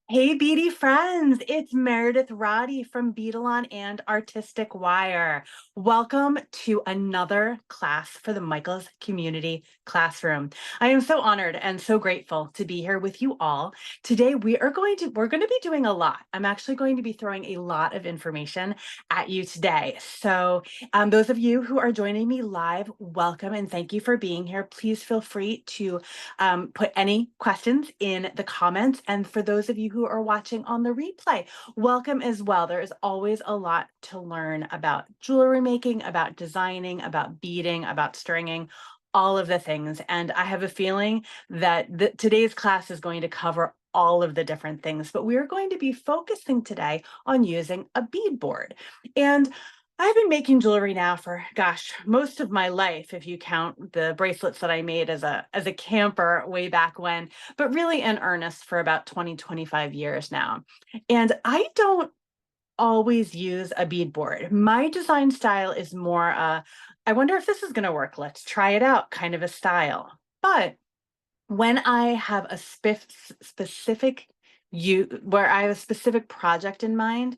Hey, beady friends, it's Meredith Roddy from Beadalon and Artistic Wire. Welcome to another class for the Michaels Community Classroom. I am so honored and so grateful to be here with you all. Today we're going to be doing a lot. I'm actually going to be throwing a lot of information at you today. So those of you who are joining me live, welcome and thank you for being here. Please feel free to put any questions in the comments. And for those of you who are watching on the replay, welcome as well. There is always a lot to learn about jewelry making, about designing, about beading, about stringing, all of the things. And I have a feeling that today's class is going to cover all of the different things, but we're going to be focusing today on using a bead board. And I've been making jewelry now for, gosh, most of my life, if you count the bracelets that I made as a camper way back when, but really in earnest for about 20, 25 years now. And I don't always use a bead board. My design style is more, I wonder if this is going to work. Let's try it out kind of a style. But when I have a specific where I have a specific project in mind,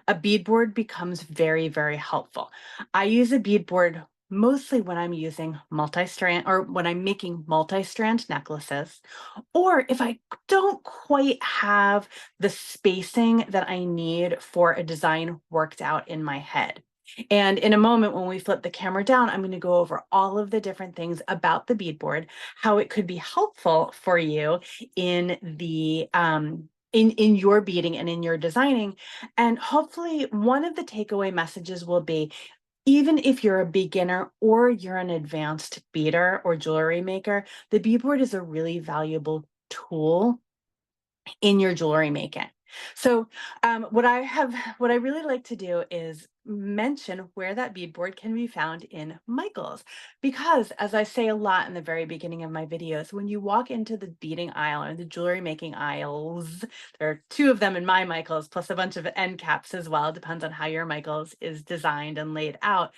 a beadboard becomes very, very helpful. I use a beadboard mostly when I'm using multi-strand or when I'm making multi-strand necklaces, or if I don't quite have the spacing that I need for a design worked out in my head. And in a moment, when we flip the camera down, I'm going to go over all of the different things about the beadboard, how it could be helpful for you in the in your beading and in your designing. And hopefully one of the takeaway messages will be, even if you're a beginner or you're an advanced beader or jewelry maker, the beadboard is a really valuable tool in your jewelry making. So what I really like to do is mention where that beadboard can be found in Michaels, because as I say a lot in the very beginning of my videos, when you walk into the beading aisle or the jewelry making aisles, there are two of them in my Michaels, plus a bunch of end caps as well, depends on how your Michaels is designed and laid out.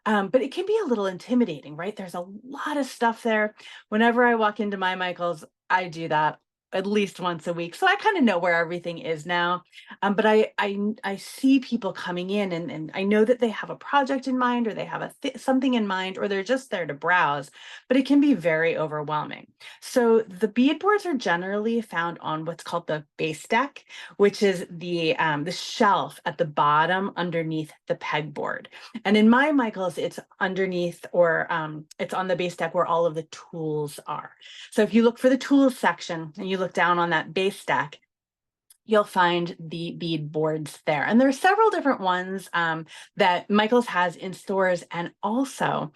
But it can be a little intimidating, right? There's a lot of stuff there. Whenever I walk into my Michaels, I do that at least once a week. So I kind of know where everything is now. But I see people coming in and I know that they have a project in mind or they have something in mind or they're just there to browse, but it can be very overwhelming. So the beadboards are generally found on what's called the base deck, which is the shelf at the bottom underneath the pegboard. And in my Michaels, it's underneath or it's on the base deck where all of the tools are. So if you look for the tools section and you look down on that base deck, you'll find the bead boards there. And there are several different ones that Michaels has in stores. And also,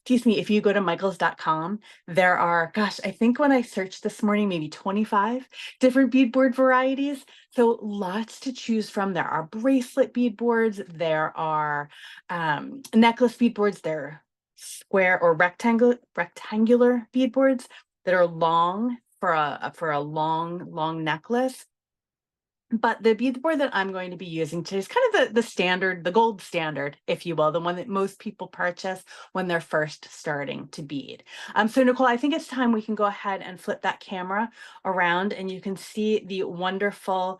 excuse me, if you go to michaels.com, there are, gosh, I think when I searched this morning, maybe 25 different beadboard varieties. So lots to choose from. There are bracelet beadboards, there are necklace beadboards, there are square or rectangular beadboards that are long for a long necklace. But the beadboard that I'm going to be using today is kind of the standard, the gold standard, if you will, the one that most people purchase when they're first starting to bead. So Nicole, I think it's time we can go ahead and flip that camera around and you can see the wonderful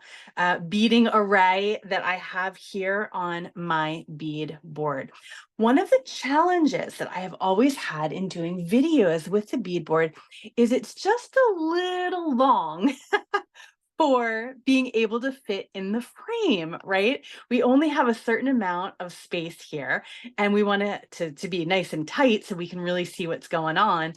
beading array that I have here on my bead board. One of the challenges that I have always had in doing videos with the beadboard is it's just a little long for being able to fit in the frame, right? We only have a certain amount of space here and we want it to be nice and tight so we can really see what's going on.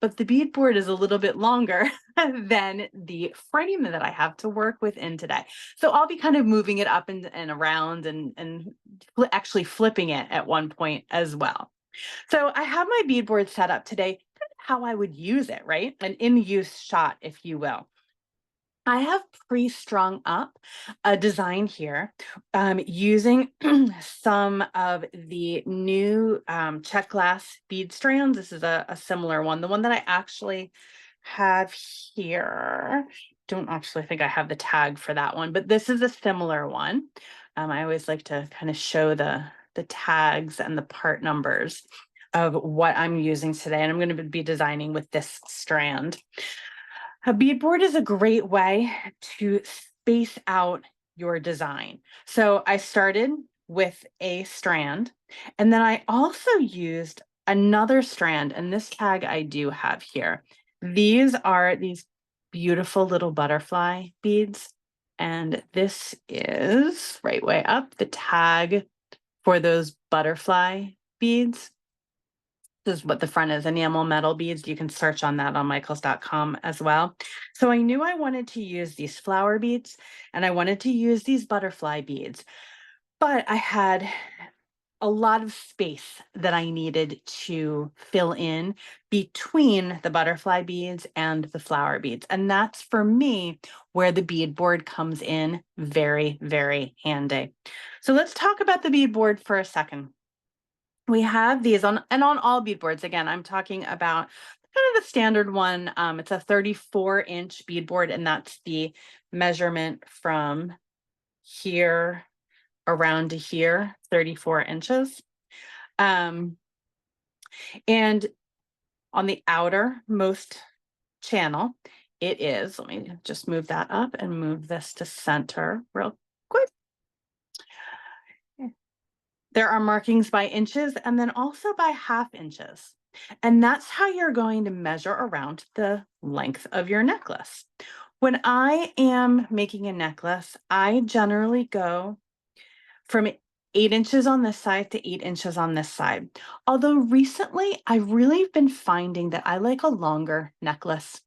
But the beadboard is a little bit longer than the frame that I have to work within today. So I'll be kind of moving it up and around and actually flipping it at one point as well. So I have my beadboard set up today, how I would use it, right? An in-use shot, if you will. I have pre-strung up a design here using some of the new Czech glass bead strands. This is a similar one. The one that I actually have here, don't actually think I have the tag for that one, but this is a similar one. I always like to kind of show the tags and the part numbers of what I'm using today. And I'm going to be designing with this strand. A beadboard is a great way to space out your design. So I started with a strand, and then I also used another strand, and this tag I do have here. These are these beautiful little butterfly beads, and this is right way up the tag for those butterfly beads. This is what the front is, enamel metal beads. You can search on that on michaels.com as well. So I knew I wanted to use these flower beads and I wanted to use these butterfly beads, but I had a lot of space that I needed to fill in between the butterfly beads and the flower beads. And that's for me where the beadboard comes in very, very handy. So let's talk about the beadboard for a second. We have these on all beadboards. Again, I'm talking about kind of the standard one. It's a 34-inch beadboard, and that's the measurement from here around to here, 34 inches. And on the outermost channel, it is, let me just move that up and move this to center real quick. There are markings by inches and then also by half inches. And that's how you're going to measure around the length of your necklace. When I am making a necklace, I generally go from 8 inches on this side to 8 inches on this side. Although recently I've really been finding that I like a longer necklace.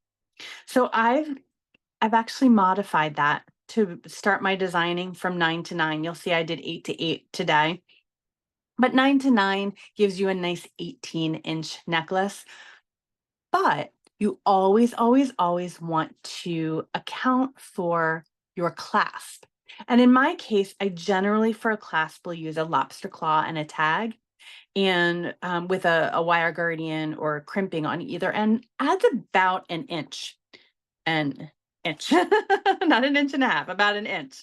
So I've actually modified that to start my designing from 9 to 9. You'll see I did 8 to 8 today. But 9 to 9 gives you a nice 18-inch necklace. But you always, always, always want to account for your clasp. And in my case, I generally for a clasp will use a lobster claw and a tag, and with a wire guardian or crimping on either end adds about an inch. Not an inch and a half, about an inch.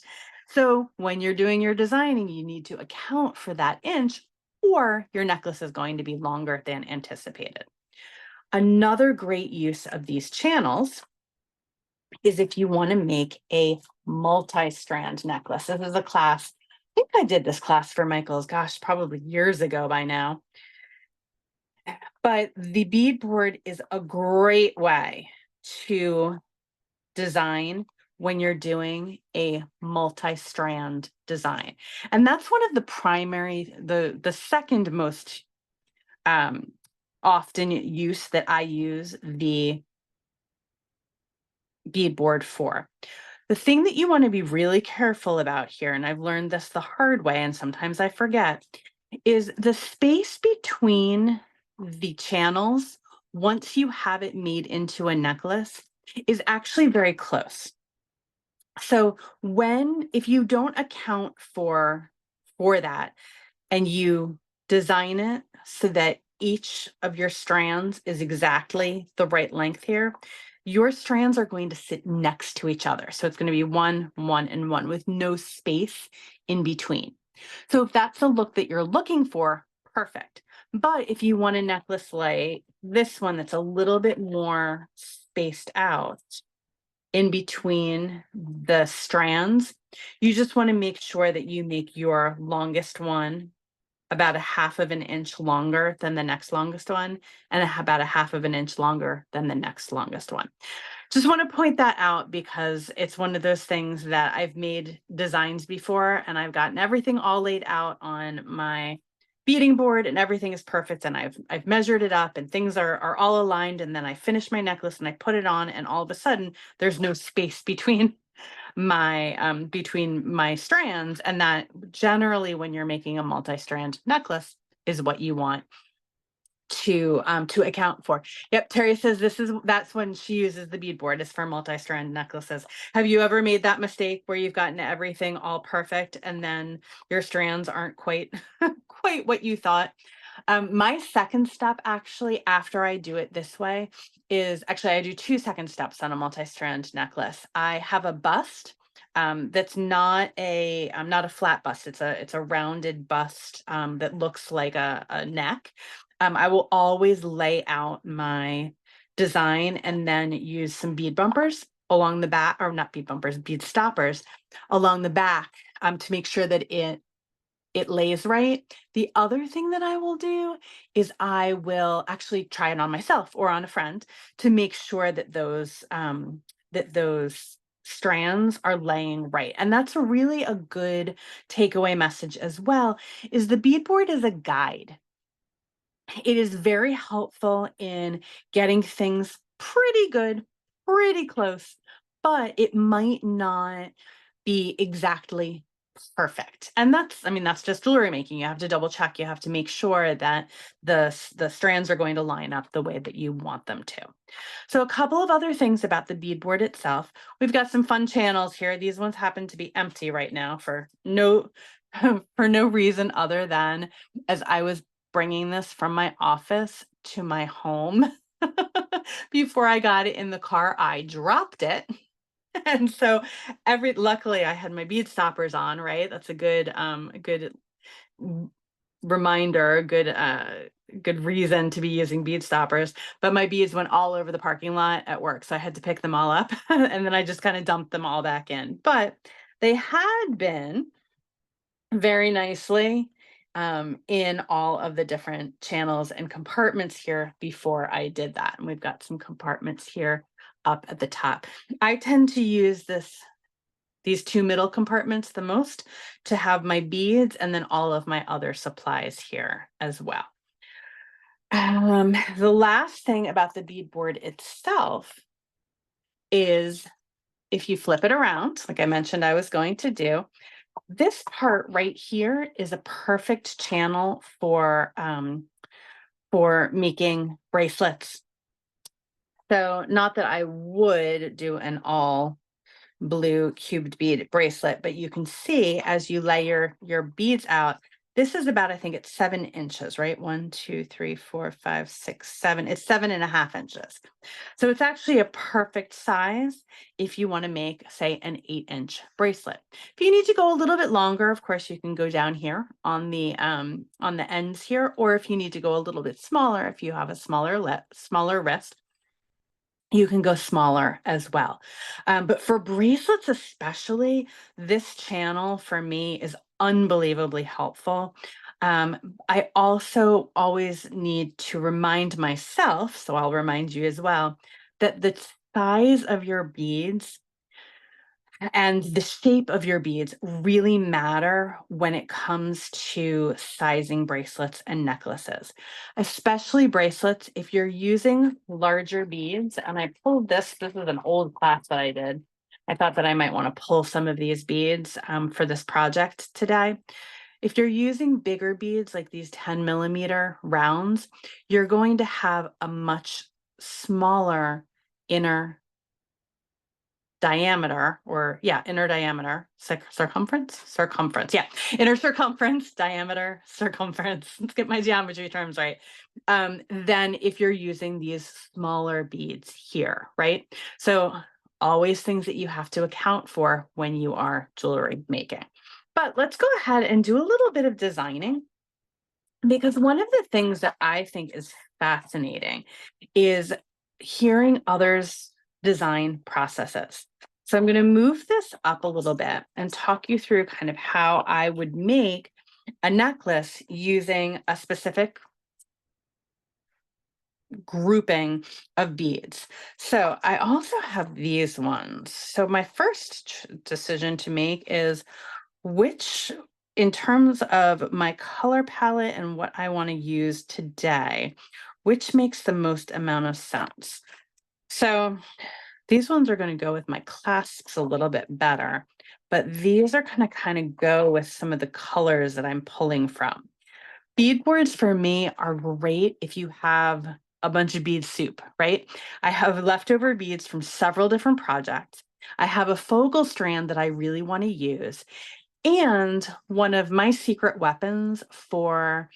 So when you're doing your designing, you need to account for that inch, or your necklace is going to be longer than anticipated. Another great use of these channels is if you want to make a multi-strand necklace. This is a class, I think I did this class for Michaels, gosh, probably years ago by now. But the beadboard is a great way to design when you're doing a multi-strand design. And that's one of the primary, the second most often use that I use the beadboard for. The thing that you want to be really careful about here, and I've learned this the hard way, and sometimes I forget, is the space between the channels, once you have it made into a necklace, is actually very close. So if you don't account for that and you design it so that each of your strands is exactly the right length here, your strands are going to sit next to each other. So it's going to be 1, 1, and 1 with no space in between. So if that's the look that you're looking for, perfect. But if you want a necklace like this one that's a little bit more spaced out in between the strands, you just want to make sure that you make your longest one about a half of an inch longer than the next longest one, and about a half of an inch longer than the next longest one. Just want to point that out because it's one of those things that I've made designs before and I've gotten everything all laid out on my beading board and everything is perfect, and I've measured it up and things are all aligned, and then I finish my necklace and I put it on and all of a sudden there's no space between my strands, and that generally when you're making a multi-strand necklace is what you want to account for. Yep, Terry says that's when she uses the beadboard is for multi-strand necklaces. Have you ever made that mistake where you've gotten everything all perfect and then your strands aren't quite quite what you thought? My second step actually after I do it this way is actually I do 2 second steps on a multi-strand necklace. I have a bust that's not a flat bust. It's a rounded bust that looks like a neck. I will always lay out my design and then use some bead bumpers along the back, or not bead bumpers, bead stoppers along the back to make sure that it lays right. The other thing that I will do is I will actually try it on myself or on a friend to make sure that those strands are laying right. And that's really a good takeaway message as well, is the beadboard is a guide. It is very helpful in getting things pretty good, pretty close, but it might not be exactly perfect. And that's just jewelry making. You have to double check. You have to make sure that the strands are going to line up the way that you want them to. So a couple of other things about the beadboard itself. We've got some fun channels here. These ones happen to be empty right now for no for no reason other than as I was bringing this from my office to my home before I got it in the car, I dropped it. And so luckily I had my bead stoppers on, right? That's a good reminder, good reason to be using bead stoppers. But my beads went all over the parking lot at work, so I had to pick them all up and then I just kind of dumped them all back in. But they had been very nicely in all of the different channels and compartments here before I did that. And we've got some compartments here up at the top. I tend to use these two middle compartments the most to have my beads and then all of my other supplies here as well. The last thing about the beadboard itself is if you flip it around, like I mentioned I was going to do, this part right here is a perfect channel for making bracelets. So not that I would do an all blue cubed bead bracelet, but you can see as you lay your beads out, this is about, I think it's 7 inches, right? 1, 2, 3, 4, 5, 6, 7. It's 7.5 inches. So it's actually a perfect size if you want to make, say, an 8-inch bracelet. If you need to go a little bit longer, of course, you can go down here on the ends here, or if you need to go a little bit smaller, if you have a smaller wrist, you can go smaller as well. But for bracelets especially, this channel for me is unbelievably helpful. I also always need to remind myself, so I'll remind you as well, that the size of your beads and the shape of your beads really matter when it comes to sizing bracelets and necklaces, especially bracelets. If you're using larger beads, and I pulled this is an old class that I did. I thought that I might want to pull some of these beads for this project today. If you're using bigger beads like these 10mm rounds, you're going to have a much smaller inner diameter, or inner diameter, circumference, inner circumference, diameter, circumference, let's get my geometry terms right, than if you're using these smaller beads here, right? So always things that you have to account for when you are jewelry making. But let's go ahead and do a little bit of designing, because one of the things that I think is fascinating is hearing others' design processes. So I'm going to move this up a little bit and talk you through kind of how I would make a necklace using a specific grouping of beads. So I also have these ones. So my first decision to make is which, in terms of my color palette and what I want to use today, which makes the most amount of sense. So these ones are going to go with my clasps a little bit better, but these are going to kind of go with some of the colors that I'm pulling from. Beadboards for me are great if you have a bunch of bead soup, right? I have leftover beads from several different projects. I have a focal strand that I really want to use. And one of my secret weapons for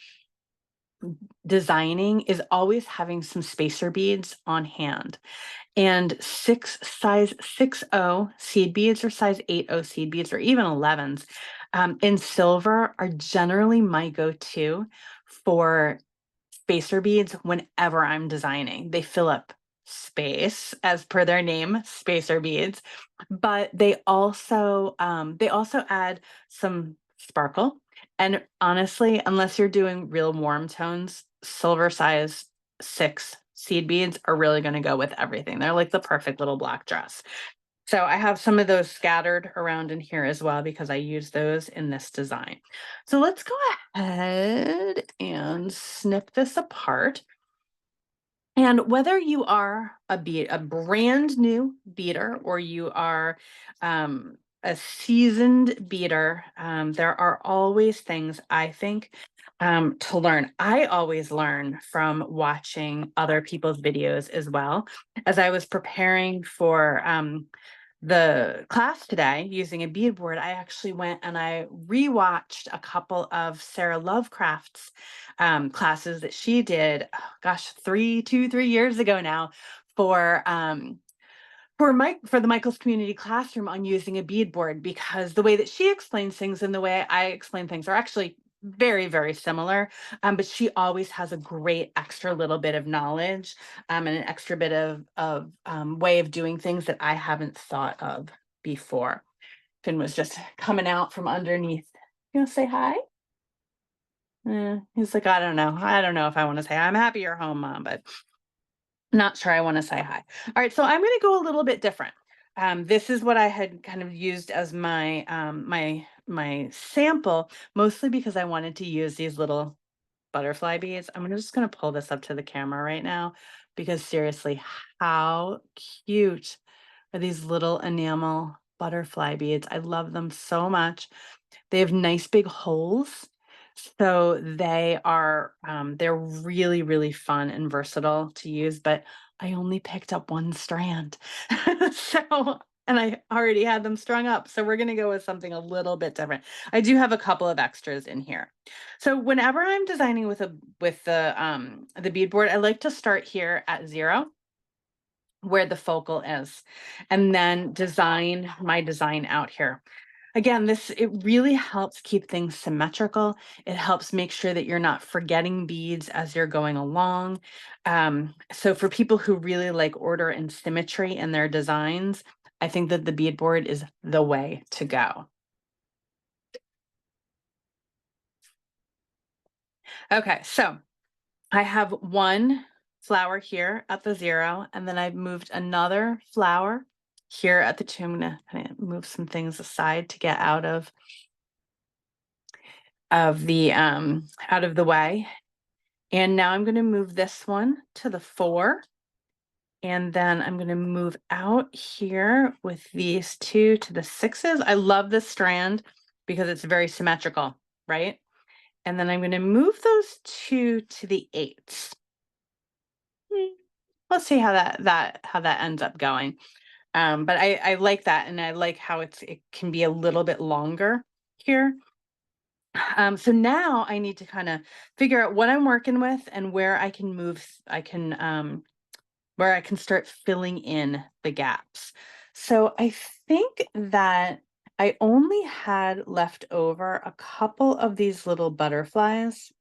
designing is always having some spacer beads on hand. And size 6.0 seed beads or size 8.0 seed beads or even 11s in silver are generally my go-to for spacer beads whenever I'm designing. They fill up space, as per their name, spacer beads, but they also add some sparkle. And honestly, unless you're doing real warm tones, silver size 6 seed beads are really going to go with everything. They're like the perfect little black dress. So I have some of those scattered around in here as well because I use those in this design. So let's go ahead and snip this apart. And whether you are a brand new beater or you are a seasoned beater, there are always things I think to learn. I always learn from watching other people's videos as well. As I was preparing for the class today using a beadboard, I actually went and I rewatched a couple of Sarah Lovecraft's classes that she did, oh gosh, 3 years ago now for the Michael's Community Classroom on using a beadboard, because the way that she explains things and the way I explain things are actually very, very similar. But she always has a great extra little bit of knowledge and an extra bit of way of doing things that I haven't thought of before. Finn was just coming out from underneath. You want to say hi? He's like, I don't know. I don't know if I want to say hi. I'm happy you're home, Mom, but not sure I want to say hi. All right, so I'm going to go a little bit different. This is what I had kind of used as my my sample, mostly because I wanted to use these little butterfly beads. I'm just going to pull this up to the camera right now because seriously, how cute are these little enamel butterfly beads? I love them so much. They have nice big holes. So they're really, really fun and versatile to use, but I only picked up one strand. So, and I already had them strung up. So we're going to go with something a little bit different. I do have a couple of extras in here. So whenever I'm designing with the beadboard, I like to start here at 0 where the focal is, and then design my design out here. Again, it really helps keep things symmetrical. It helps make sure that you're not forgetting beads as you're going along. So for people who really like order and symmetry in their designs, I think that the beadboard is the way to go. Okay, so I have one flower here at the 0, and then I've moved another flower here at the 2. I'm gonna kind of move some things aside to get out of the way. And now I'm going to move this one to the 4. And then I'm going to move out here with these 2 to the 6s. I love this strand because it's very symmetrical, right? And then I'm going to move those 2 to the 8s. Let's see how that ends up going. But I like that, and I like how it can be a little bit longer here. So now I need to kind of figure out what I'm working with and where I can where I can start filling in the gaps. So I think that I only had left over a couple of these little butterflies,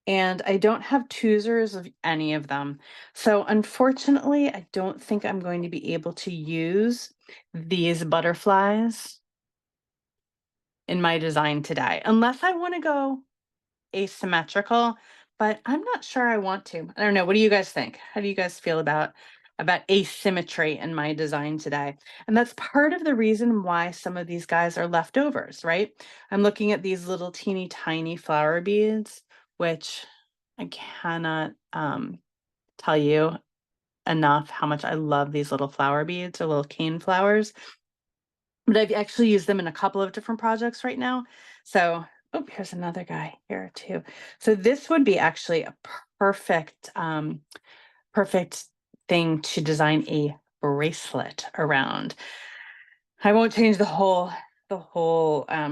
and I don't have tweezers of any of them. So unfortunately, I don't think I'm going to be able to use these butterflies in my design today, unless I want to go asymmetrical, but I'm not sure I want to. I don't know. What do you guys think? How do you guys feel about asymmetry in my design today? And that's part of the reason why some of these guys are leftovers, right? I'm looking at these little teeny tiny flower beads, which I cannot tell you enough how much I love these little flower beads or little cane flowers. But I've actually used them in a couple of different projects right now. So, oh, here's another guy here too. So this would be actually a perfect, perfect thing to design a bracelet around. I won't change the whole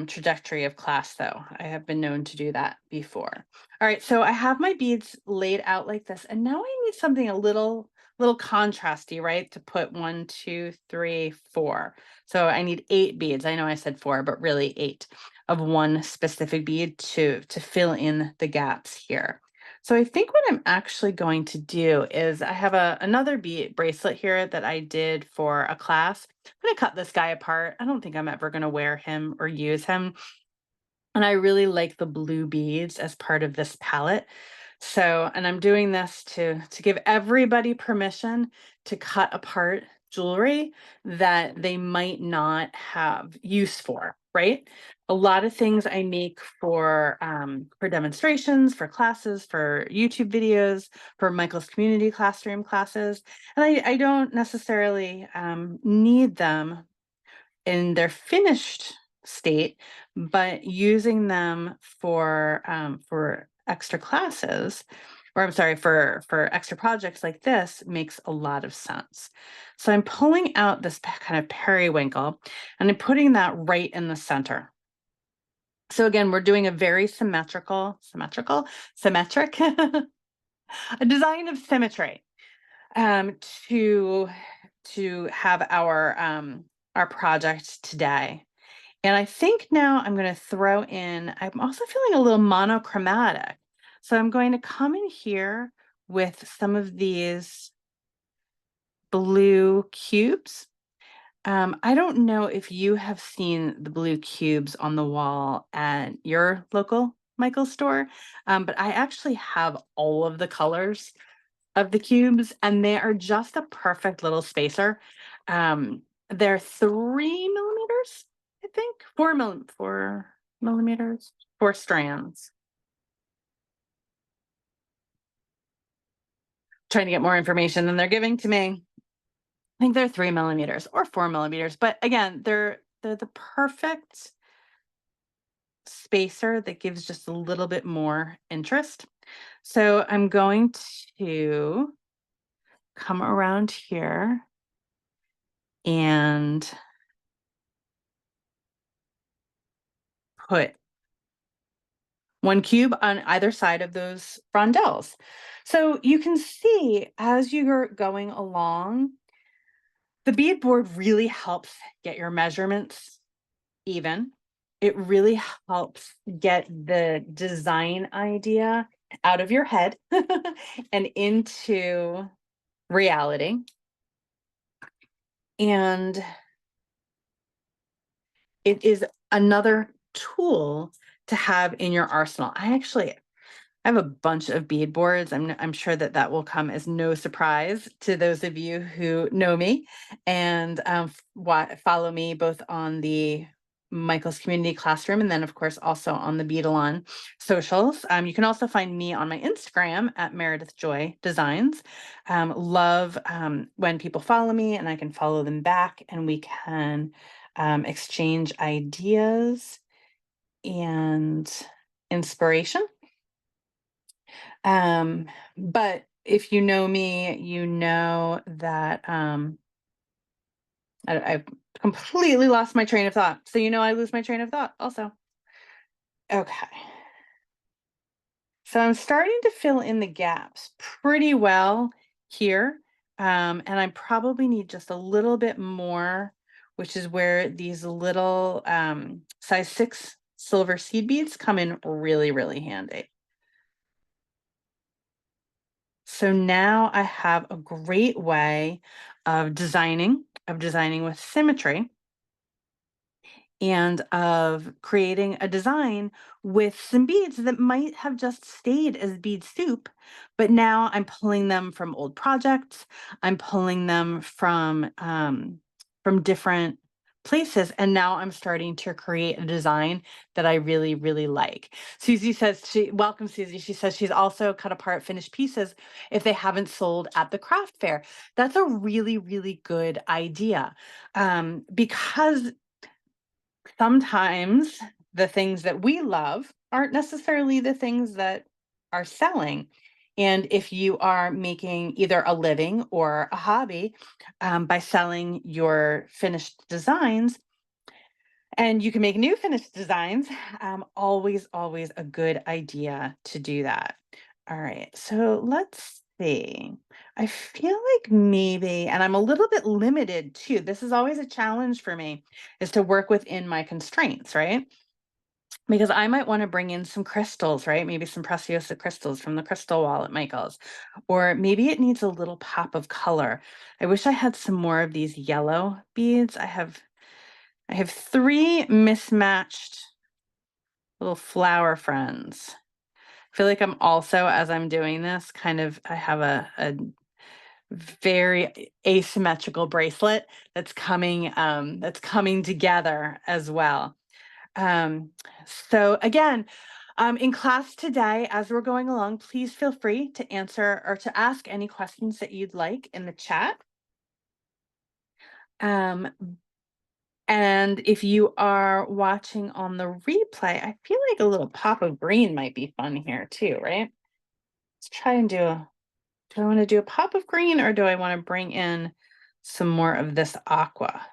trajectory of class though. I have been known to do that before. All right, so I have my beads laid out like this, and now I need something a little contrasty, right? To put 1, 2, 3, 4. So I need 8 beads. I know I said 4, but really 8 of one specific bead to fill in the gaps here. So I think what I'm actually going to do is I have another bead bracelet here that I did for a class. I'm going to cut this guy apart. I don't think I'm ever going to wear him or use him. And I really like the blue beads as part of this palette. So, and I'm doing this to give everybody permission to cut apart jewelry that they might not have use for, right? A lot of things I make for demonstrations, for classes, for YouTube videos, for Michael's community classroom classes, and I don't necessarily need them in their finished state, but using them for extra classes, or I'm sorry, for extra projects like this makes a lot of sense. So I'm pulling out this kind of periwinkle and I'm putting that right in the center. So again, we're doing a very symmetric, a design of symmetry um, to to have our project today. And I think now I'm going to throw in, I'm also feeling a little monochromatic. So I'm going to come in here with some of these blue cubes. I don't know if you have seen the blue cubes on the wall at your local Michael store, but I actually have all of the colors of the cubes, and they are just a perfect little spacer. They're 3 millimeters, I think, 4 millimeters, 4 strands. Trying to get more information than they're giving to me. I think they're 3 millimeters or 4 millimeters, but again, they're the perfect spacer that gives just a little bit more interest. So I'm going to come around here and put one cube on either side of those rondelles. So you can see as you're going along, the beadboard really helps get your measurements even. It really helps get the design idea out of your head and into reality. And it is another tool to have in your arsenal. I have a bunch of bead boards. I'm sure that that will come as no surprise to those of you who know me and follow me both on the Michael's Community Classroom and then, of course, also on the Beadalon socials. You can also find me on my Instagram at Meredith Joy Designs. Love when people follow me and I can follow them back and we can exchange ideas and inspiration. But if you know me, you know that I've completely lost my train of thought. So you know I lose my train of thought also. Okay. So I'm starting to fill in the gaps pretty well here. And I probably need just a little bit more, which is where these little size 6 silver seed beads come in really, really handy. So now I have a great way of designing with symmetry and of creating a design with some beads that might have just stayed as bead soup, but now I'm pulling them from old projects. I'm pulling them from different places, and now I'm starting to create a design that I really, really like. Susie says welcome, Susie. She says she's also cut apart finished pieces if they haven't sold at the craft fair. That's a really, really good idea because sometimes the things that we love aren't necessarily the things that are selling. And if you are making either a living or a hobby by selling your finished designs, and you can make new finished designs, always, always a good idea to do that. All right, so let's see. I feel like maybe, and I'm a little bit limited too. This is always a challenge for me, is to work within my constraints, right? because I might want to bring in some crystals, right? Maybe some Preciosa crystals from the crystal wall at Michael's, or maybe it needs a little pop of color. I wish I had some more of these yellow beads. I have 3 mismatched little flower friends. I feel like I'm also, as I'm doing this, I have a very asymmetrical bracelet that's coming together as well. So again, in class today, as we're going along, please feel free to answer or to ask any questions that you'd like in the chat. And if you are watching on the replay, I feel like a little pop of green might be fun here too, right? Let's try and do I want to do a pop of green, or do I want to bring in some more of this aqua?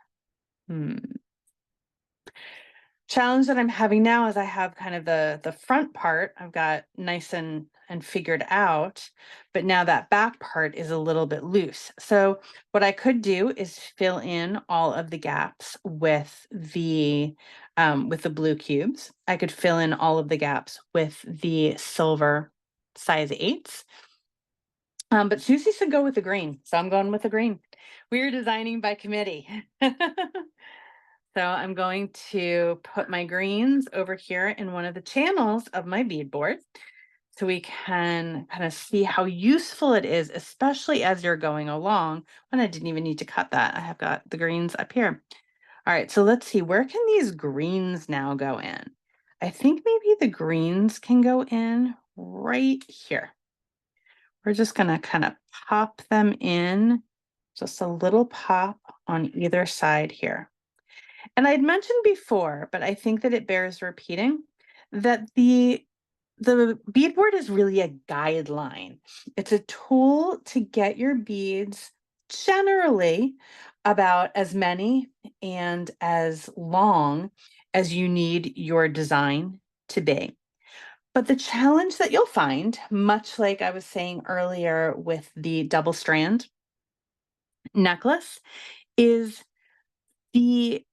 Challenge that I'm having now is I have kind of the front part I've got nice and figured out, but now that back part is a little bit loose. So what I could do is fill in all of the gaps with the blue cubes. I could fill in all of the gaps with the silver size 8s. But Susie said go with the green, so I'm going with the green. We're designing by committee. So I'm going to put my greens over here in one of the channels of my bead board so we can kind of see how useful it is, especially as you're going along. And I didn't even need to cut that. I have got the greens up here. All right, so let's see, where can these greens now go in? I think maybe the greens can go in right here. We're just gonna kind of pop them in, just a little pop on either side here. And I'd mentioned before, but I think that it bears repeating, that the beadboard is really a guideline. It's a tool to get your beads generally about as many and as long as you need your design to be. But the challenge that you'll find, much like I was saying earlier with the double strand necklace, is the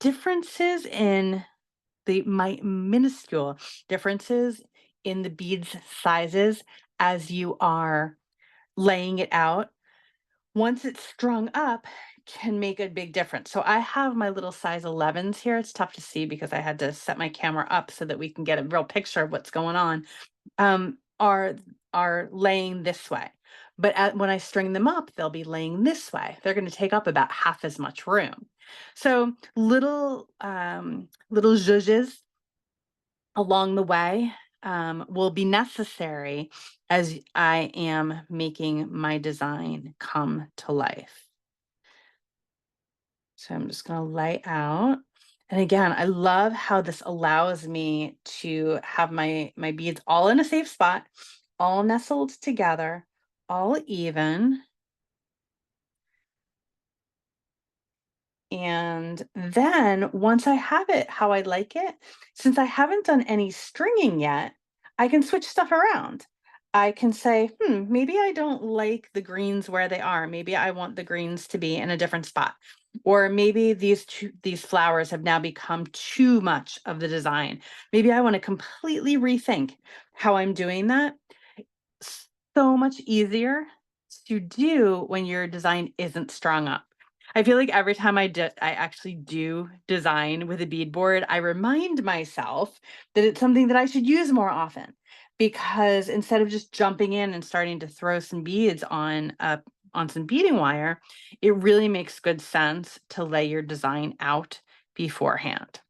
differences in minuscule differences in the beads sizes as you are laying it out. Once it's strung up, can make a big difference. So I have my little size 11s here. It's tough to see because I had to set my camera up so that we can get a real picture of what's going on. Are laying this way. But when I string them up, they'll be laying this way. They're going to take up about half as much room. So little zhuzhes along the way will be necessary as I am making my design come to life. So I'm just going to lay out. And again, I love how this allows me to have my beads all in a safe spot, all nestled together, all even. And then once I have it how I like it, since I haven't done any stringing yet, I can switch stuff around. I can say, maybe I don't like the greens where they are. Maybe I want the greens to be in a different spot. Or maybe these flowers have now become too much of the design. Maybe I want to completely rethink how I'm doing that. So much easier to do when your design isn't strung up. I feel like every time I actually do design with a beadboard, I remind myself that it's something that I should use more often, because instead of just jumping in and starting to throw some beads on some beading wire, it really makes good sense to lay your design out beforehand.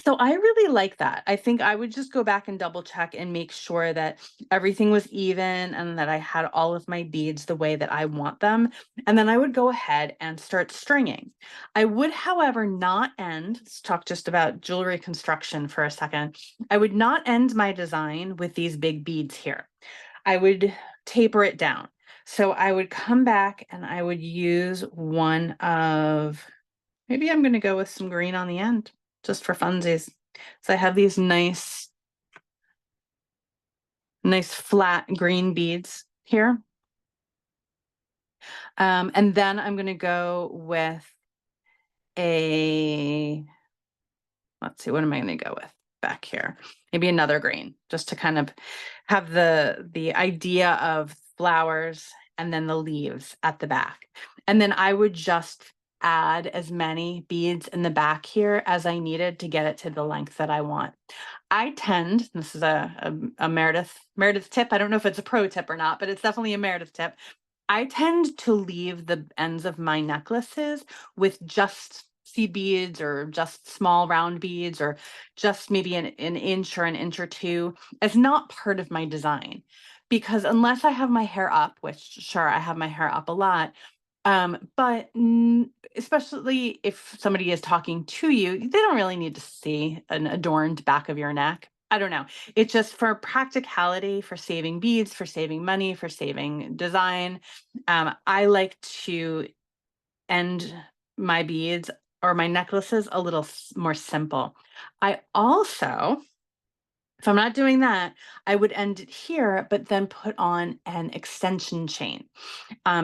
So I really like that. I think I would just go back and double check and make sure that everything was even and that I had all of my beads the way that I want them. And then I would go ahead and start stringing. I would, however, not end, let's talk just about jewelry construction for a second. I would not end my design with these big beads here. I would taper it down. So I would come back and I would use one of, maybe I'm going to go with some green on the end, just for funsies. So I have these nice flat green beads here. And then I'm going to go with a let's see, what am I going to go with back here? Maybe another green, just to kind of have the idea of flowers and then the leaves at the back. And then I would just add as many beads in the back here as I needed to get it to the length that I want. I tend, this is a Meredith tip. I don't know if it's a pro tip or not, but it's definitely a Meredith tip. I tend to leave the ends of my necklaces with just seed beads or just small round beads or just maybe an inch or an inch or two as not part of my design. Because unless I have my hair up, which sure, I have my hair up a lot, but especially if somebody is talking to you, they don't really need to see an adorned back of your neck. I don't know. It's just for practicality, for saving beads, for saving money, for saving design. I like to end my beads or my necklaces a little more simple. I also, if I'm not doing that, I would end it here, but then put on an extension chain.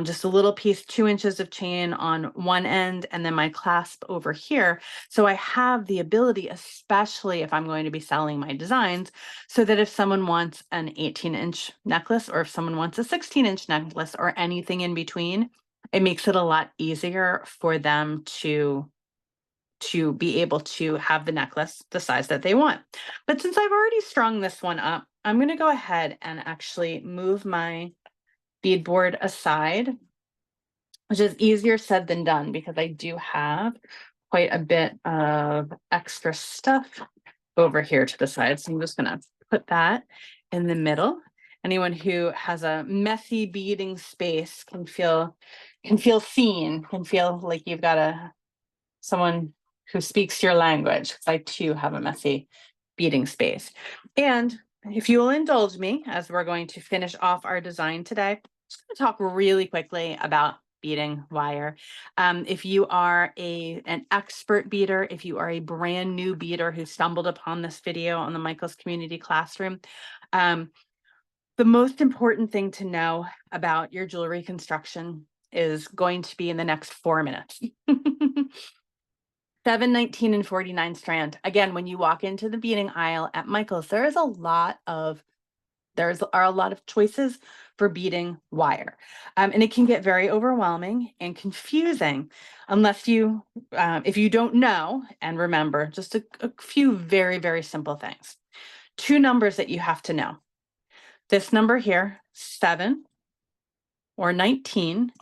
Just a little piece, 2 inches of chain on one end, and then my clasp over here. So I have the ability, especially if I'm going to be selling my designs, so that if someone wants an 18-inch necklace, or if someone wants a 16-inch necklace, or anything in between, it makes it a lot easier for them to be able to have the necklace the size that they want. But since I've already strung this one up, I'm going to go ahead and actually move my beadboard aside, which is easier said than done because I do have quite a bit of extra stuff over here to the side. So I'm just going to put that in the middle. Anyone who has a messy beading space can feel seen, can feel like you've got someone who speaks your language. I too have a messy beading space. And if you will indulge me, as we're going to finish off our design today, I'm just going to talk really quickly about beading wire. If you are an expert beader, if you are a brand new beader who stumbled upon this video on the Michaels Community Classroom, the most important thing to know about your jewelry construction is going to be in the next 4 minutes. 7, 19, and 49 strand. Again, when you walk into the beading aisle at Michaels, there are a lot of choices for beading wire. And it can get very overwhelming and confusing unless if you don't know, and remember just a few very, very simple things. 2 numbers that you have to know. This number here, 7 or 19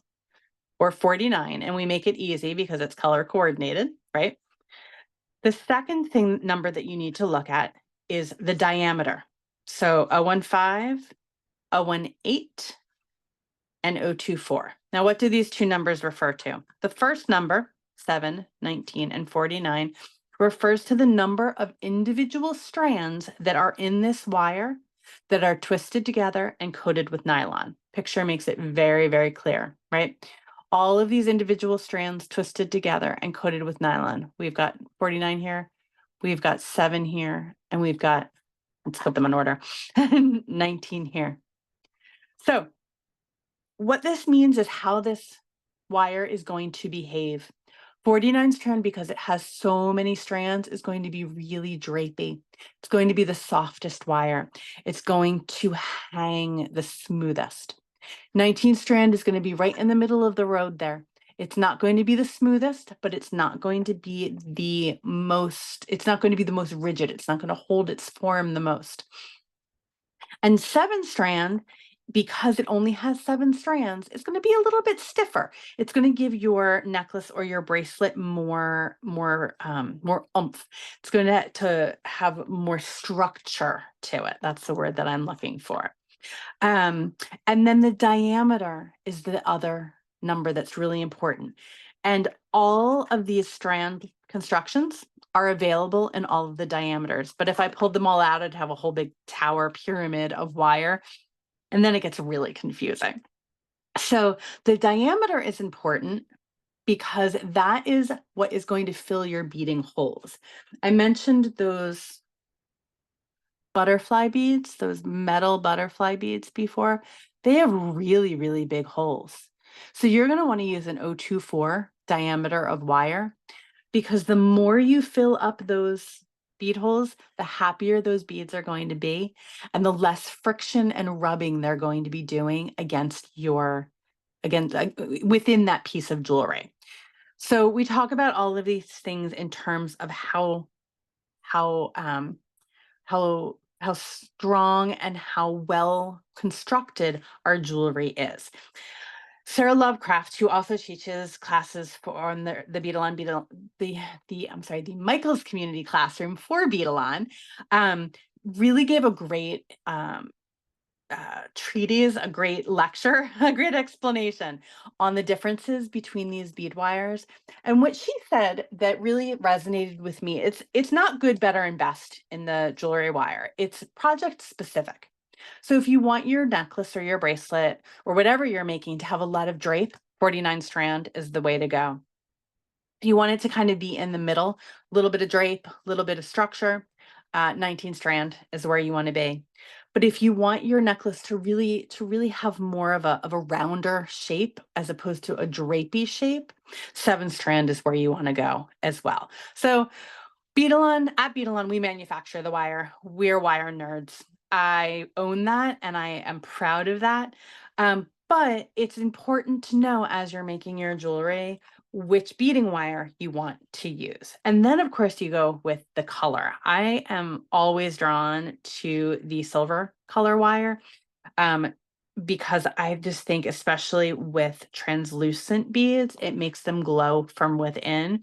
or 49, and we make it easy because it's color coordinated, right? The second number that you need to look at is the diameter. So 015, 018, and 024. Now, what do these 2 numbers refer to? The first number, 7, 19, and 49, refers to the number of individual strands that are in this wire that are twisted together and coated with nylon. Picture makes it very, very clear, right? All of these individual strands twisted together and coated with nylon. We've got 49 here, we've got 7 here, and we've got, let's put them in order, 19 here. So what this means is how this wire is going to behave. 49 strand, because it has so many strands, is going to be really drapey. It's going to be the softest wire. It's going to hang the smoothest. 19 strand is going to be right in the middle of the road there. It's not going to be the smoothest, but it's not going to be the most rigid. It's not going to hold its form the most. And 7 strand, because it only has 7 strands, it's going to be a little bit stiffer. It's going to give your necklace or your bracelet more oomph. It's going to have more structure to it. That's the word that I'm looking for. And then the diameter is the other number that's really important. And all of these strand constructions are available in all of the diameters. But if I pulled them all out, I'd have a whole big tower pyramid of wire. And then it gets really confusing. So the diameter is important because that is what is going to fill your beading holes. I mentioned those butterfly beads, those metal butterfly beads before. They have really, really big holes. So you're going to want to use an 024 diameter of wire, because the more you fill up those bead holes, the happier those beads are going to be, and the less friction and rubbing they're going to be doing against within that piece of jewelry. So we talk about all of these things in terms of how strong and how well constructed our jewelry is. Sarah Lovecraft, who also teaches classes on the Beadalon, the Michaels Community Classroom for Beadalon, really gave a great treatise, a great lecture, a great explanation on the differences between these bead wires. And what she said that really resonated with me, it's not good, better, and best in the jewelry wire. It's project specific. So if you want your necklace or your bracelet or whatever you're making to have a lot of drape, 49 strand is the way to go. If you want it to kind of be in the middle, a little bit of drape, a little bit of structure, 19 strand is where you want to be. But if you want your necklace to really have more of a rounder shape as opposed to a drapey shape, 7 strand is where you want to go as well. So at Beadalon, we manufacture the wire. We're wire nerds. I own that and I am proud of that. But it's important to know as you're making your jewelry which beading wire you want to use. And then of course you go with the color. I am always drawn to the silver color wire because I just think, especially with translucent beads, it makes them glow from within.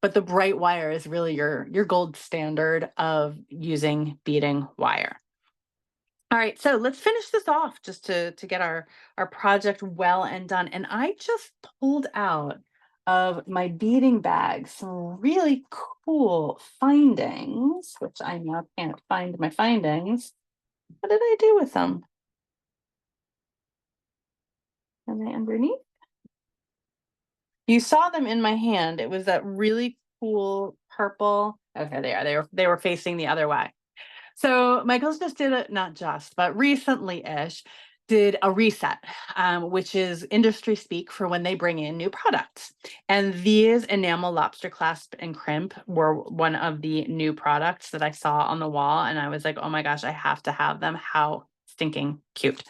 But the bright wire is really your gold standard of using beading wire. All right, so let's finish this off just to get our project well and done. And I just pulled out of my beading bag some really cool findings, which I now can't find my findings. What did I do with them? Are they underneath? You saw them in my hand. It was that really cool purple. Okay, they are. They were facing the other way. So Michael's just did it, not just, but recently-ish, did a reset, which is industry speak for when they bring in new products. And these Enamel Lobster Clasp and Crimp were one of the new products that I saw on the wall. And I was like, oh my gosh, I have to have them. How stinking cute.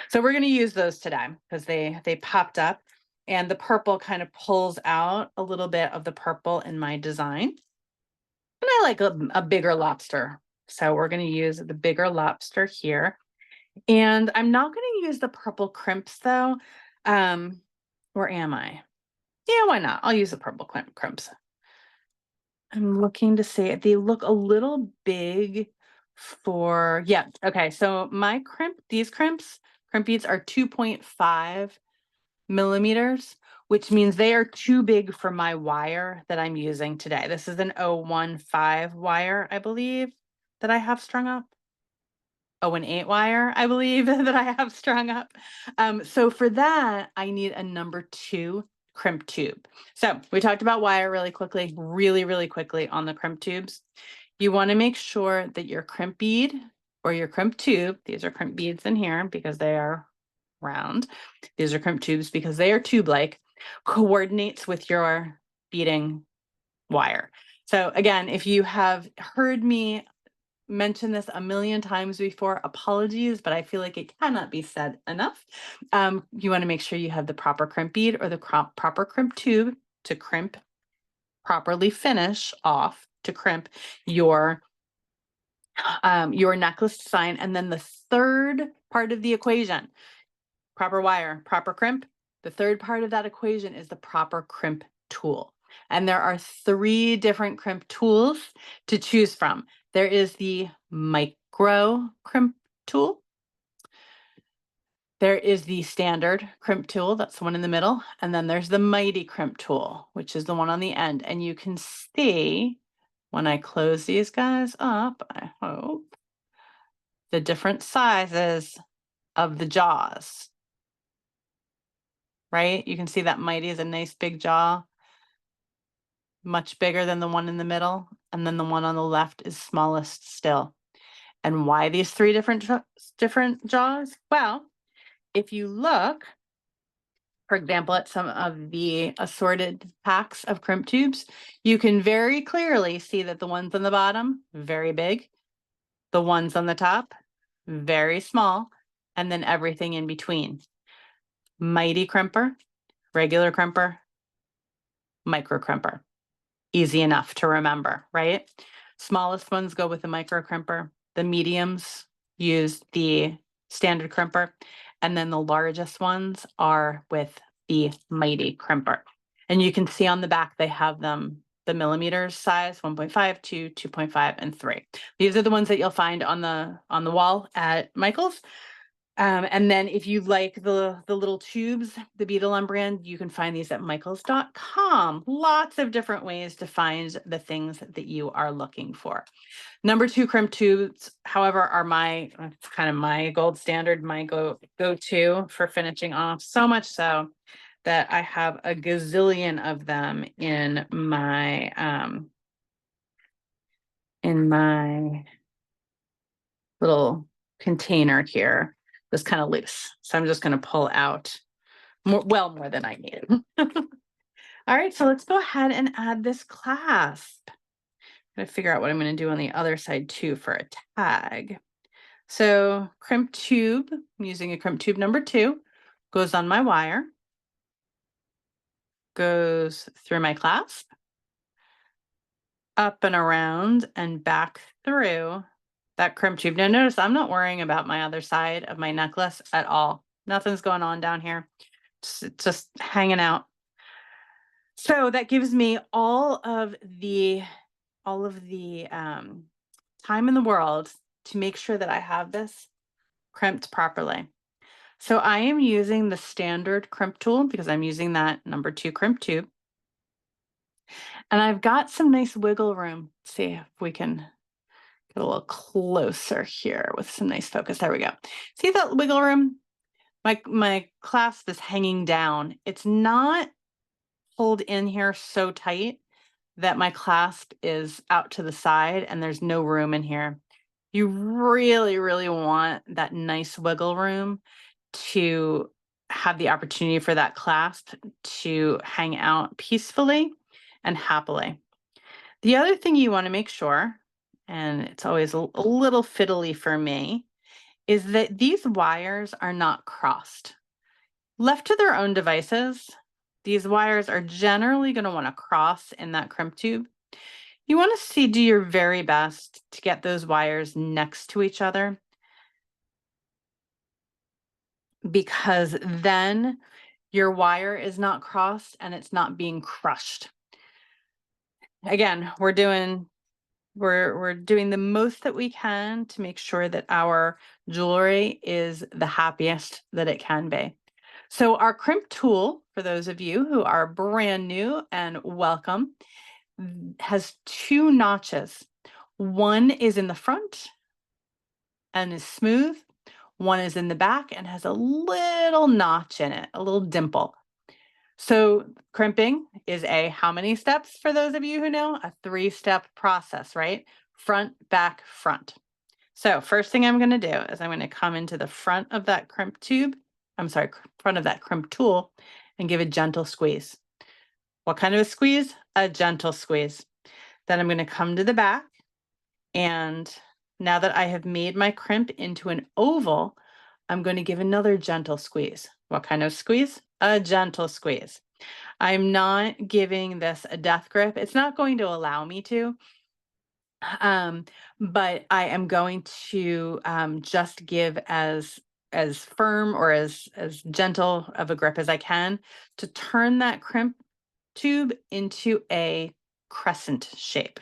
So we're going to use those today because they popped up. And the purple kind of pulls out a little bit of the purple in my design. And I like a bigger lobster. So we're going to use the bigger lobster here. And I'm not going to use the purple crimps though. Or am I? Yeah, why not? I'll use the purple crimps. I'm looking to see it. They look a little big for, yeah. Okay. So my these crimp beads are 2.5 millimeters, which means they are too big for my wire that I'm using today. This is an 015 wire, I believe, that I have strung up. 018 wire, I believe, that I have strung up. So for that, I need a number 2 crimp tube. So we talked about wire really quickly on the crimp tubes. You want to make sure that your crimp bead or your crimp tube, these are crimp beads in here because they are round. These are crimp tubes because they are tube-like, coordinates with your beading wire. So again, if you have heard me mention this a million times before, apologies, but I feel like it cannot be said enough. You want to make sure you have the proper crimp bead or the proper crimp tube to crimp, properly finish off to crimp your necklace design. And then the third part of the equation, proper wire, proper crimp. The third part of that equation is the proper crimp tool. And there are 3 different crimp tools to choose from. There is the micro crimp tool. There is the standard crimp tool, that's the one in the middle. And then there's the mighty crimp tool, which is the one on the end. And you can see when I close these guys up, I hope, the different sizes of the jaws. Right? You can see that mighty is a nice big jaw, much bigger than the one in the middle. And then the one on the left is smallest still. And why these 3 different jaws? Well, if you look For example, at some of the assorted packs of crimp tubes, you can very clearly see that the ones on the bottom, very big, the ones on the top, very small, and then everything in between. Mighty crimper, regular crimper, micro crimper. Easy enough to remember, right? Smallest ones go with the micro crimper. The mediums use the standard crimper. And then the largest ones are with the mighty crimper. And you can see on the back, they have them, the millimeters size, 1.5, 2, 2.5, and 3. These are the ones that you'll find on the wall at Michael's. And then if you like the little tubes, the Beadalon brand, you can find these at michaels.com. Lots of different ways to find the things that you are looking for. Number 2 crimp tubes, however, are it's kind of my gold standard, my go-to for finishing off, so much so that I have a gazillion of them in my little container here. That's kind of loose. So I'm just going to pull out more than I need. All right, so let's go ahead and add this clasp. I'm going to figure out what I'm going to do on the other side too for a tag. So crimp tube, I'm using a crimp tube number 2, goes on my wire, goes through my clasp, up and around and back through that crimp tube. Now notice I'm not worrying about my other side of my necklace at all. Nothing's going on down here. Just hanging out. So that gives me all of the time in the world to make sure that I have this crimped properly. So I am using the standard crimp tool because I'm using that number 2 crimp tube. And I've got some nice wiggle room. Let's see if we can get a little closer here with some nice focus. There we go. See that wiggle room? My clasp is hanging down. It's not pulled in here so tight that my clasp is out to the side and there's no room in here. You really, really want that nice wiggle room to have the opportunity for that clasp to hang out peacefully and happily. The other thing you want to make sure, and it's always a little fiddly for me, is that these wires are not crossed. Left to their own devices, these wires are generally going to want to cross in that crimp tube. You want to do your very best to get those wires next to each other, because then your wire is not crossed and it's not being crushed. Again, we're doing the most that we can to make sure that our jewelry is the happiest that it can be. So our crimp tool, for those of you who are brand new and welcome, has 2 notches. One is in the front and is smooth. One is in the back and has a little notch in it, a little dimple. So crimping is how many steps for those of you who know? A 3-step process, right? Front, back, front. So first thing I'm going to do is I'm going to come into the front of that crimp tube. I'm sorry, front of that crimp tool and give a gentle squeeze. What kind of a squeeze? A gentle squeeze. Then I'm going to come to the back, and now that I have made my crimp into an oval, I'm going to give another gentle squeeze. What kind of squeeze? A gentle squeeze. I'm not giving this a death grip. It's not going to allow me to, but I am going to just give as firm or as gentle of a grip as I can to turn that crimp tube into a crescent shape.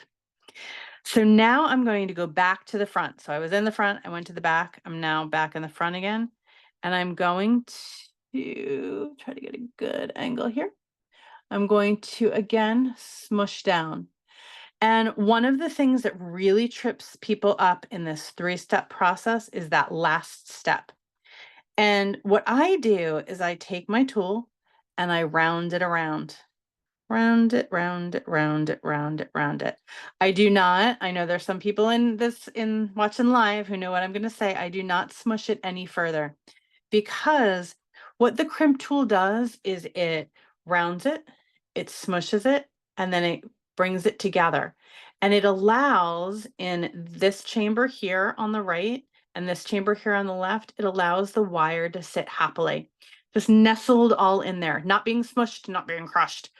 So now I'm going to go back to the front. So I was in the front, I went to the back. I'm now back in the front again. And I'm going to try to get a good angle here. I'm going to, again, smush down. And one of the things that really trips people up in this 3-step process is that last step. And what I do is I take my tool and I round it around. Round it, round it, round it, round it, round it. I do not, I know there's some people in watching live who know what I'm going to say. I do not smush it any further, because What the crimp tool does is it rounds it, it smushes it, and then it brings it together. And it allows in this chamber here on the right and this chamber here on the left, it allows the wire to sit happily, just nestled all in there, not being smushed, not being crushed,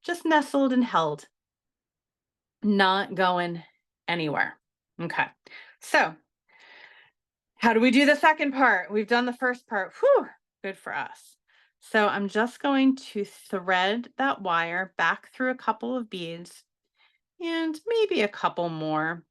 just nestled and held, not going anywhere. Okay, so how do we do the second part? We've done the first part. Whew, good for us. So I'm just going to thread that wire back through a couple of beads and maybe a couple more.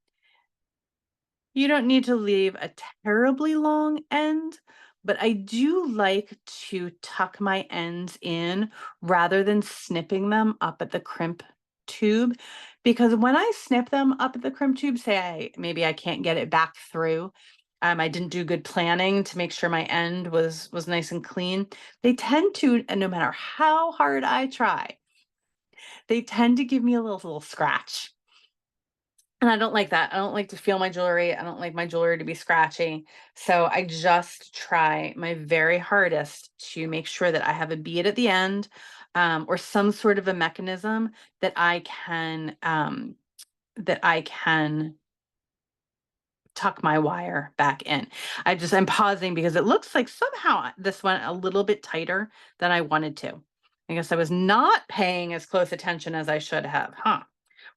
You don't need to leave a terribly long end, but I do like to tuck my ends in rather than snipping them up at the crimp tube, because when I snip them up at the crimp tube, say maybe I can't get it back through, I didn't do good planning to make sure my end was nice and clean. They tend to, and no matter how hard I try, they tend to give me a little scratch. And I don't like that. I don't like to feel my jewelry. I don't like my jewelry to be scratchy. So I just try my very hardest to make sure that I have a bead at the end, or some sort of a mechanism that I can tuck my wire back in. I'm pausing because it looks like somehow this went a little bit tighter than I wanted to. I guess I was not paying as close attention as I should have, huh?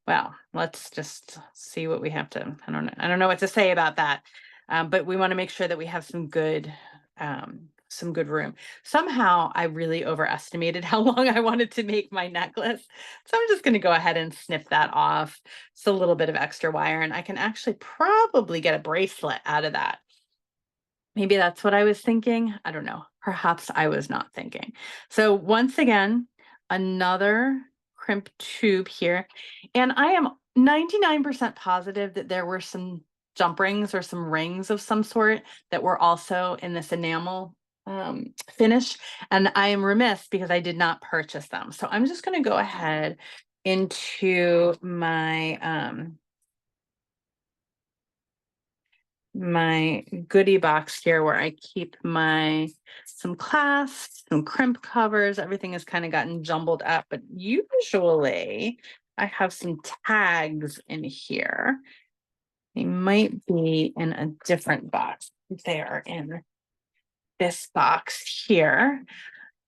Well, let's just see what we have to, I don't know. I don't know what to say about that. But we want to make sure that we have some good room. Somehow I really overestimated how long I wanted to make my necklace. So I'm just going to go ahead and snip that off. It's a little bit of extra wire, and I can actually probably get a bracelet out of that. Maybe that's what I was thinking. I don't know. Perhaps I was not thinking. So once again, another crimp tube here. And I am 99% positive that there were some jump rings or some rings of some sort that were also in this enamel finish. And I am remiss because I did not purchase them. So I'm just going to go ahead into my goodie box here where I keep some clasps, some crimp covers. Everything has kind of gotten jumbled up, but usually I have some tags in here. They might be in a different box. They are in this box here.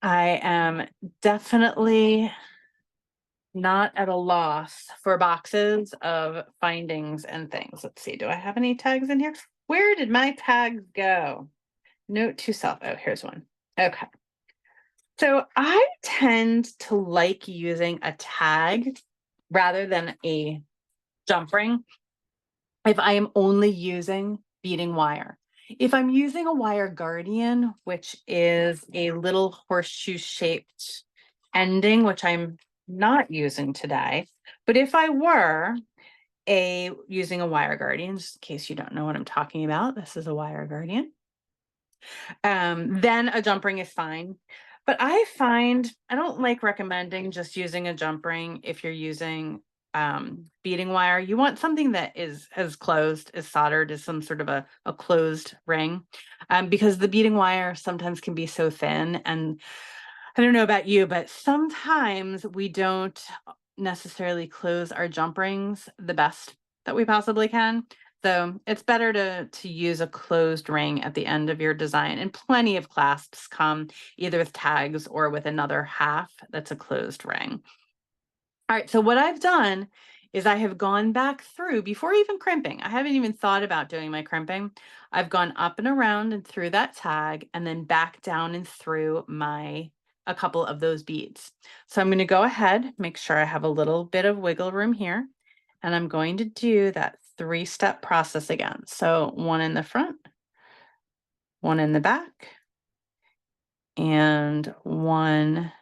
I am definitely not at a loss for boxes of findings and things. Let's see, do I have any tags in here? Where did my tags go? Note to self. Oh, here's one. Okay. So I tend to like using a tag rather than a jump ring if I am only using beading wire. If I'm using a wire guardian, which is a little horseshoe shaped ending, which I'm not using today, but if I were using a wire guardian, just in case you don't know what I'm talking about, this is a wire guardian, then a jump ring is fine. But I find I don't like recommending just using a jump ring if you're using beading wire. You want something that is as closed, as soldered as some sort of a closed ring, because the beading wire sometimes can be so thin. And I don't know about you, but sometimes we don't necessarily close our jump rings the best that we possibly can. So it's better to use a closed ring at the end of your design. And plenty of clasps come either with tags or with another half that's a closed ring. All right, so what I've done is I have gone back through before even crimping. I haven't even thought about doing my crimping. I've gone up and around and through that tag and then back down and through a couple of those beads. So I'm going to go ahead, make sure I have a little bit of wiggle room here, and I'm going to do that 3-step process again. So one in the front, one in the back, and one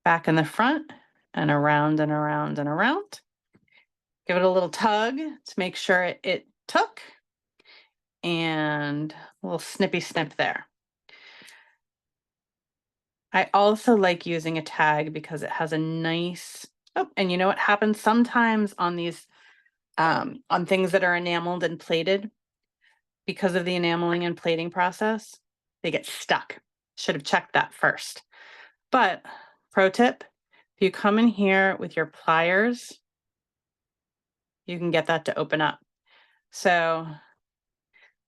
back in the front, and around and around and around. Give it a little tug to make sure it took, and a little snippy snip there. I also like using a tag because it has a nice, oh, and you know what happens sometimes on these, on things that are enameled and plated, because of the enameling and plating process, they get stuck. Should have checked that first. But pro tip, if you come in here with your pliers, you can get that to open up. So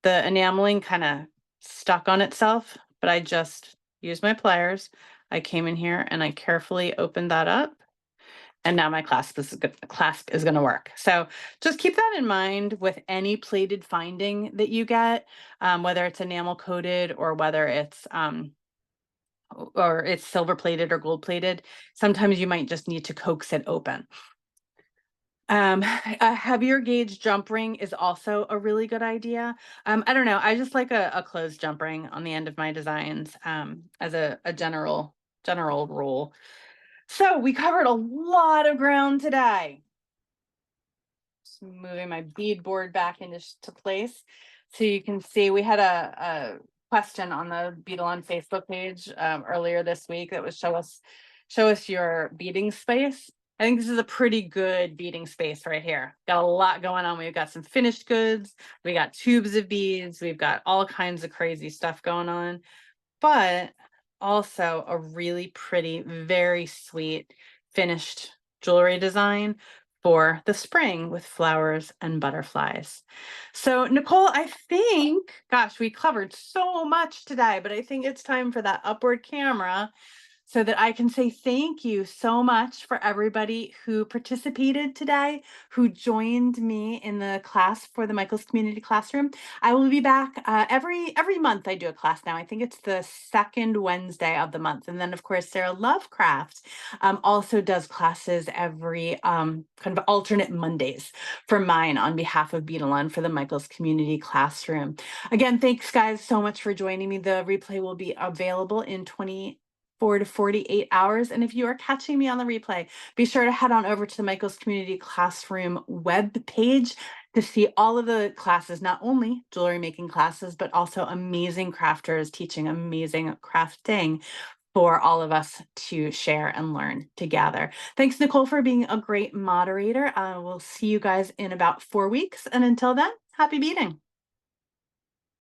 the enameling kind of stuck on itself, but I just used my pliers. I came in here and I carefully opened that up. And now my clasp is going to work. So just keep that in mind with any plated finding that you get, whether it's enamel coated or whether it's silver plated or gold plated. Sometimes you might just need to coax it open. A heavier gauge jump ring is also a really good idea. I don't know. I just like a closed jump ring on the end of my designs as a general rule. So we covered a lot of ground today. Just moving my bead board back into place. So you can see we had a question on the Beadalon Facebook page earlier this week that was show us your beading space. I think this is a pretty good beading space right here. Got a lot going on. We've got some finished goods. We got tubes of beads. We've got all kinds of crazy stuff going on, but also a really pretty, very sweet finished jewelry design for the spring with flowers and butterflies. So Nicole, I think, gosh, we covered so much today, but I think it's time for that upward camera so that I can say thank you so much for everybody who participated today, who joined me in the class for the Michaels Community Classroom. I will be back every month. I do a class now. I think it's the second Wednesday of the month. And then, of course, Sarah Lovecraft also does classes every kind of alternate Mondays for mine on behalf of Beadalon for the Michaels Community Classroom. Again, thanks, guys, so much for joining me. The replay will be available in 24 to 48 hours. And if you are catching me on the replay, be sure to head on over to the Michaels Community Classroom web page to see all of the classes, not only jewelry making classes, but also amazing crafters teaching amazing crafting for all of us to share and learn together. Thanks, Nicole, for being a great moderator. We'll see you guys in about 4 weeks. And until then, happy beading.